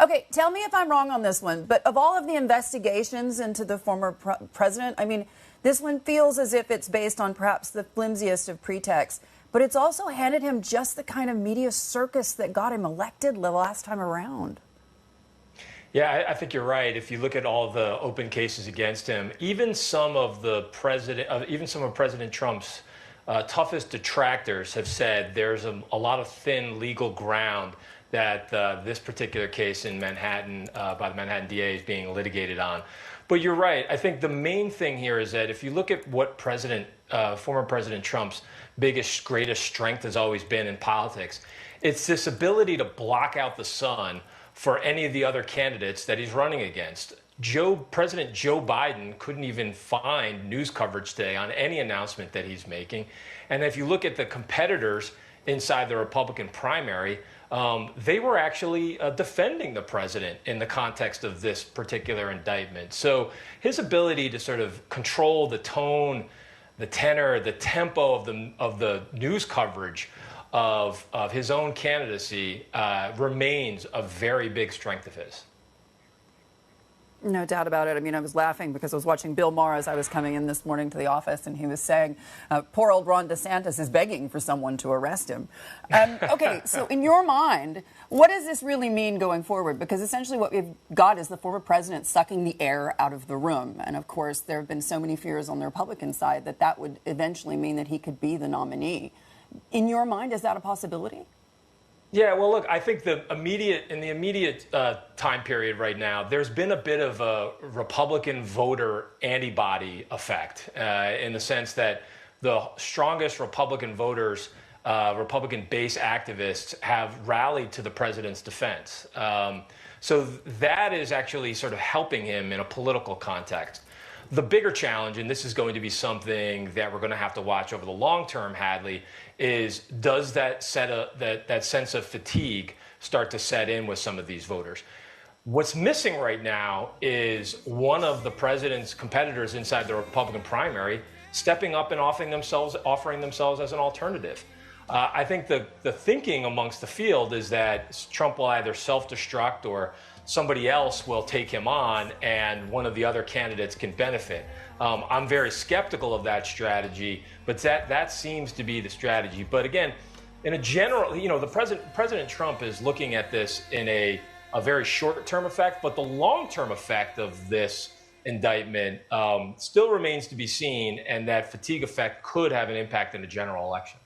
Okay, tell me if I'm wrong on this one, but of all of the investigations into the former president, I mean, this one feels as if it's based on perhaps the flimsiest of pretexts, but it's also handed him just the kind of media circus that got him elected the last time around. Yeah, I think you're right. If you look at all the open cases against him, even some of President Trump's toughest detractors have said there's a lot of thin legal ground that this particular case in Manhattan by the Manhattan DA is being litigated on. But you're right. I think the main thing here is that if you look at what former President Trump's greatest strength has always been in politics, it's this ability to block out the sun for any of the other candidates that he's running against. President Joe Biden couldn't even find news coverage today on any announcement that he's making. And if you look at the competitors inside the Republican primary, they were actually defending the president in the context of this particular indictment. So his ability to sort of control the tone, the tenor, the tempo of the news coverage of his own candidacy remains a very big strength of his. No doubt about it. I mean, I was laughing because I was watching Bill Maher as I was coming in this morning to the office, and he was saying, poor old Ron DeSantis is begging for someone to arrest him. Okay, so in your mind, what does this really mean going forward? Because essentially what we've got is the former president sucking the air out of the room. And of course, there have been so many fears on the Republican side that that would eventually mean that he could be the nominee. In your mind, is that a possibility? Yeah, well, look, I think in the immediate time period right now, there's been a bit of a Republican voter antibody effect in the sense that the strongest Republican voters, Republican base activists have rallied to the president's defense. So that is actually sort of helping him in a political context. The bigger challenge, and this is going to be something that we're going to have to watch over the long term, Hadley, is does that sense of fatigue start to set in with some of these voters? What's missing right now is one of the president's competitors inside the Republican primary stepping up and offering themselves as an alternative. I think the thinking amongst the field is that Trump will either self-destruct or somebody else will take him on and one of the other candidates can benefit. I'm very skeptical of that strategy, but that seems to be the strategy. But again, in a general, President Trump is looking at this in a very short-term effect, but the long-term effect of this indictment still remains to be seen, and that fatigue effect could have an impact in the general election.